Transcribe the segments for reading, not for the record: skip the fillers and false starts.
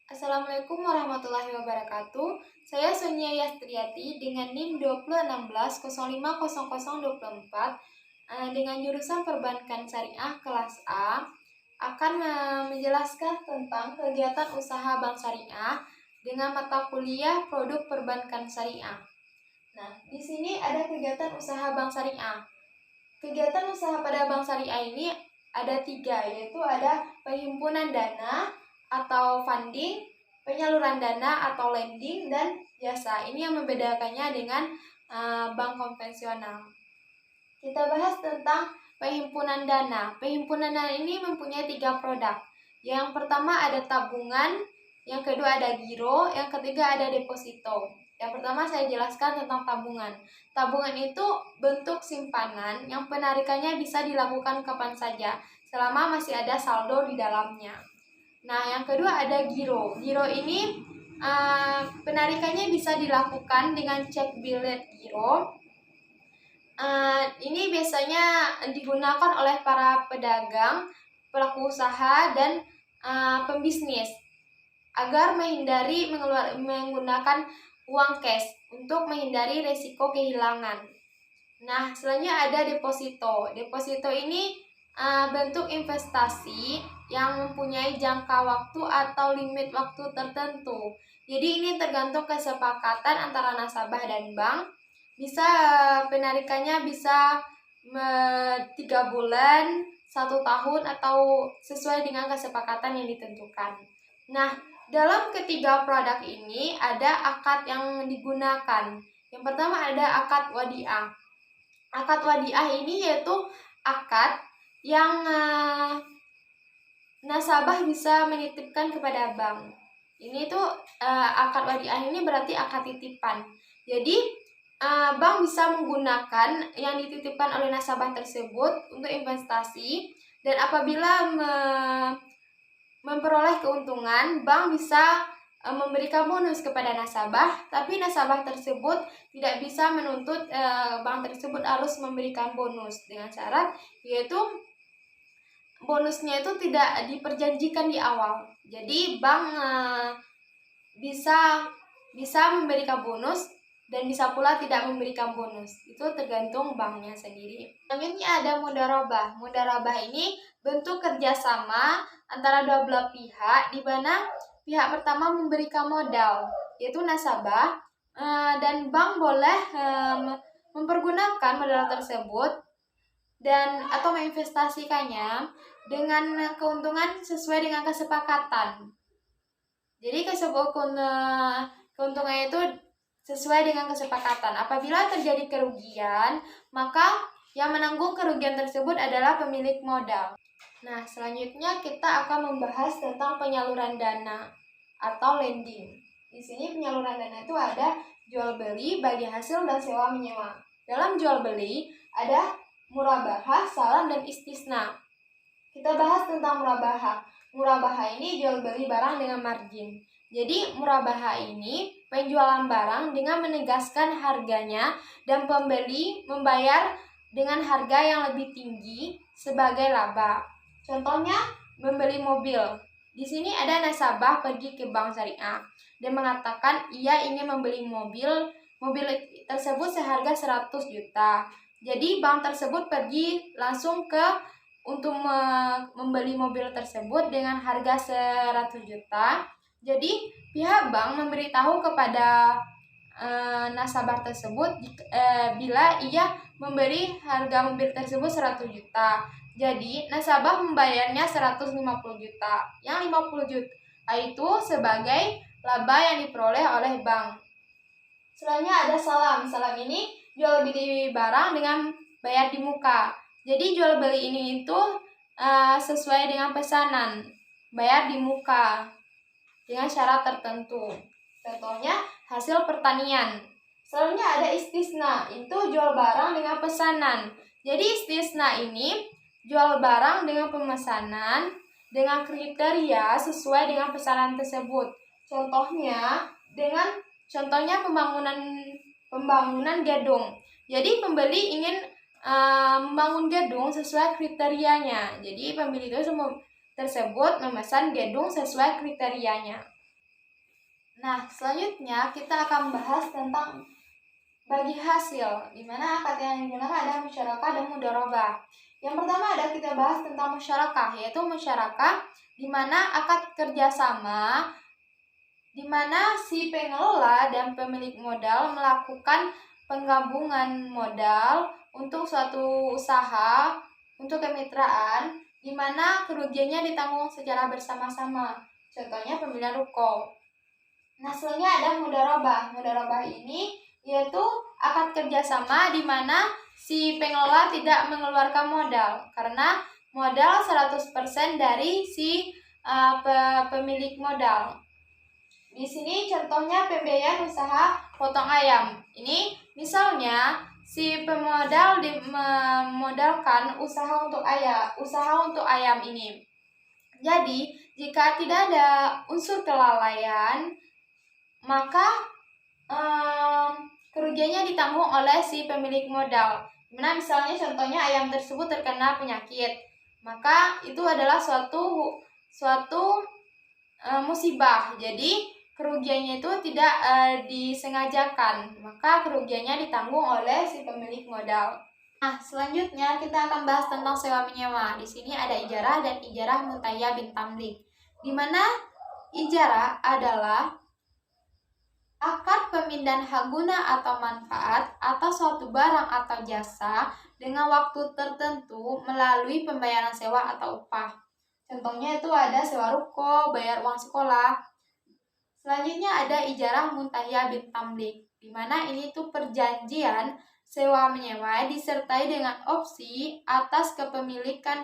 Assalamualaikum warahmatullahi wabarakatuh. Saya Sonia Yastriati dengan NIM 2016-050024 dengan jurusan Perbankan Syariah kelas A akan menjelaskan tentang kegiatan usaha bank syariah dengan mata kuliah produk perbankan syariah. Nah, di sini ada kegiatan usaha bank syariah. Kegiatan usaha pada bank syariah ini ada 3, yaitu ada penghimpunan dana atau funding, penyaluran dana atau lending, dan jasa. Ini yang membedakannya dengan bank konvensional. Kita bahas tentang penghimpunan dana. Penghimpunan dana ini mempunyai 3 produk. Yang pertama ada tabungan, yang kedua ada giro, yang ketiga ada deposito. Yang pertama saya jelaskan tentang tabungan. Tabungan itu bentuk simpanan yang penarikannya bisa dilakukan kapan saja, selama masih ada saldo di dalamnya. Nah, yang kedua ada giro. Giro ini penarikannya bisa dilakukan dengan cek bilet giro. Ini biasanya digunakan oleh para pedagang, pelaku usaha, dan pembisnis agar menghindari menggunakan uang cash untuk menghindari resiko kehilangan. Nah, selanjutnya ada deposito. Deposito ini bentuk investasi yang mempunyai jangka waktu atau limit waktu tertentu. Jadi ini tergantung kesepakatan antara nasabah dan bank. Bisa penarikannya bisa 3 bulan, 1 tahun, atau sesuai dengan kesepakatan yang ditentukan. Nah, dalam ketiga produk ini ada akad yang digunakan. Yang pertama ada akad wadiah. Akad wadiah ini yaitu akad yang nasabah bisa menitipkan kepada bank. Ini tuh akad wadiah ini berarti akad titipan. Jadi bank bisa menggunakan yang dititipkan oleh nasabah tersebut untuk investasi, dan apabila memperoleh keuntungan, bank bisa memberikan bonus kepada nasabah, tapi nasabah tersebut tidak bisa menuntut bank tersebut harus memberikan bonus, dengan syarat yaitu bonusnya itu tidak diperjanjikan di awal. Jadi bank bisa memberikan bonus dan bisa pula tidak memberikan bonus. Itu tergantung banknya sendiri. Selanjutnya ada mudharabah. Mudharabah ini bentuk kerjasama antara dua belah pihak, di mana pihak pertama memberikan modal, yaitu nasabah, dan bank boleh mempergunakan modal tersebut dan atau menginvestasikannya dengan keuntungan sesuai dengan kesepakatan. Jadi keuntungannya itu sesuai dengan kesepakatan. Apabila terjadi kerugian, maka yang menanggung kerugian tersebut adalah pemilik modal. Nah, selanjutnya kita akan membahas tentang penyaluran dana atau lending. Di sini penyaluran dana itu ada jual beli, bagi hasil, dan sewa menyewa. Dalam jual beli ada murabahah, salam, dan istisna. Kita bahas tentang murabahah. Murabahah ini jual beli barang dengan margin. Jadi murabahah ini penjualan barang dengan menegaskan harganya dan pembeli membayar dengan harga yang lebih tinggi sebagai laba. Contohnya membeli mobil. Di sini ada nasabah pergi ke bank syariah dan mengatakan ia ingin membeli mobil tersebut seharga 100 juta. Jadi bank tersebut pergi langsung untuk membeli mobil tersebut dengan harga 100 juta. Jadi pihak bank memberitahu kepada nasabah tersebut bila ia memberi harga mobil tersebut 100 juta. Jadi nasabah membayarnya 150 juta. Yang 50 juta itu sebagai laba yang diperoleh oleh bank. Selanjutnya ada salam. Salam ini jual beli barang dengan bayar di muka. Jadi jual beli ini itu sesuai dengan pesanan, bayar di muka dengan syarat tertentu. Contohnya hasil pertanian. Selanjutnya ada istisna, itu jual barang dengan pesanan. Jadi istisna ini jual barang dengan pemesanan dengan kriteria sesuai dengan pesanan tersebut. Contohnya pembangunan gedung. Jadi pembeli ingin membangun gedung sesuai kriterianya. Jadi pembeli tersebut memesan gedung sesuai kriterianya. Nah, selanjutnya kita akan membahas tentang bagi hasil, di mana akad yang digunakan adalah musyarakah dan mudharabah. Yang pertama ada kita bahas tentang musyarakah, yaitu musyarakah di mana akad kerjasama di mana si pengelola dan pemilik modal melakukan penggabungan modal untuk suatu usaha, untuk kemitraan, di mana kerugiannya ditanggung secara bersama-sama. Contohnya pembelian ruko. Nah, selanjutnya ada mudharabah. Mudharabah ini yaitu akad kerjasama di mana si pengelola tidak mengeluarkan modal karena modal 100% dari si pemilik modal. Di sini contohnya pembiayaan usaha potong ayam. Ini misalnya si pemodal memodalkan usaha untuk ayam ini. Jadi, jika tidak ada unsur kelalaian, maka kerugiannya ditanggung oleh si pemilik modal. Nah, misalnya contohnya ayam tersebut terkena penyakit, maka itu adalah suatu musibah. Jadi kerugiannya itu tidak disengajakan, maka kerugiannya ditanggung oleh si pemilik modal. Nah, selanjutnya kita akan bahas tentang sewa menyewa. Di sini ada ijarah dan ijarah mutayyah bin tamlik. Di mana ijarah adalah akad pemindahan hak guna atau manfaat atas suatu barang atau jasa dengan waktu tertentu melalui pembayaran sewa atau upah. Contohnya itu ada sewa ruko, bayar uang sekolah. Selanjutnya ada ijarah muntahyah bin tamlik, di mana ini tuh perjanjian sewa menyewa disertai dengan opsi atas kepemilikan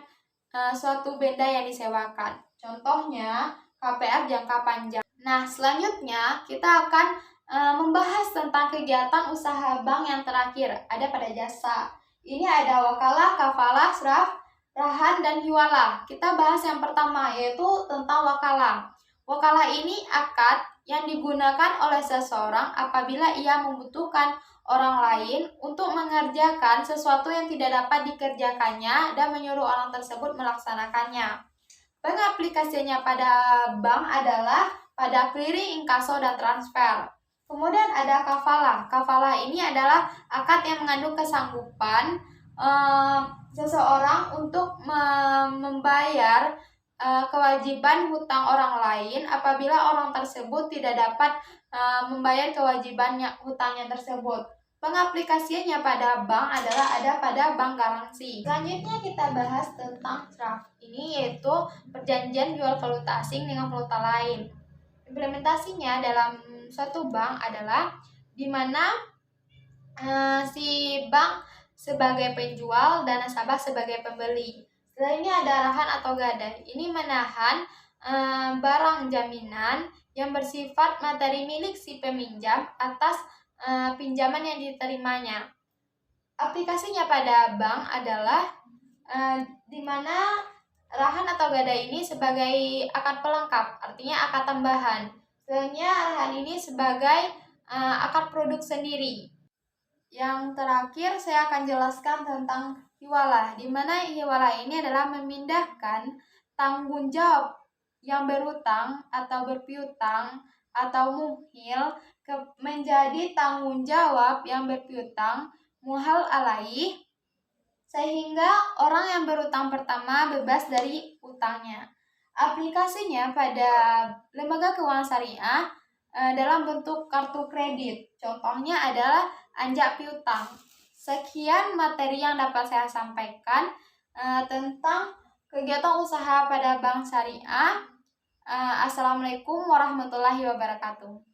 suatu benda yang disewakan. Contohnya KPR jangka panjang. Nah, selanjutnya kita akan membahas tentang kegiatan usaha bank yang terakhir, ada pada jasa. Ini ada wakalah, kafalah, sraf, rahan, dan hiwalah. Kita bahas yang pertama, yaitu tentang wakalah. Wakalah ini akad yang digunakan oleh seseorang apabila ia membutuhkan orang lain untuk mengerjakan sesuatu yang tidak dapat dikerjakannya dan menyuruh orang tersebut melaksanakannya. Pengaplikasiannya pada bank adalah pada clearing, inkaso, dan transfer. Kemudian ada kafalah. Kafalah ini adalah akad yang mengandung kesanggupan seseorang untuk membayar kewajiban hutang orang lain apabila orang tersebut tidak dapat membayar kewajibannya hutangnya tersebut. Pengaplikasiannya pada bank adalah ada pada bank garansi. Selanjutnya kita bahas tentang sraf. Ini yaitu perjanjian jual valuta asing dengan valuta lain. Implementasinya dalam suatu bank adalah di mana si bank sebagai penjual dan nasabah sebagai pembeli. Selanjutnya ada rahan atau gadai. Ini menahan barang jaminan yang bersifat materi milik si peminjam atas pinjaman yang diterimanya. Aplikasinya pada bank adalah di mana rahan atau gadai ini sebagai akad pelengkap, artinya akad tambahan. Selanjutnya rahan ini sebagai akad produk sendiri. Yang terakhir saya akan jelaskan tentang hiwalah, di mana hiwalah ini adalah memindahkan tanggung jawab yang berutang atau berpiutang atau muhil menjadi tanggung jawab yang berpiutang muhal alaih, sehingga orang yang berutang pertama bebas dari utangnya. Aplikasinya pada lembaga keuangan syariah dalam bentuk kartu kredit. Contohnya adalah anjak piutang. Sekian materi yang dapat saya sampaikan tentang kegiatan usaha pada bank syariah. Assalamualaikum warahmatullahi wabarakatuh.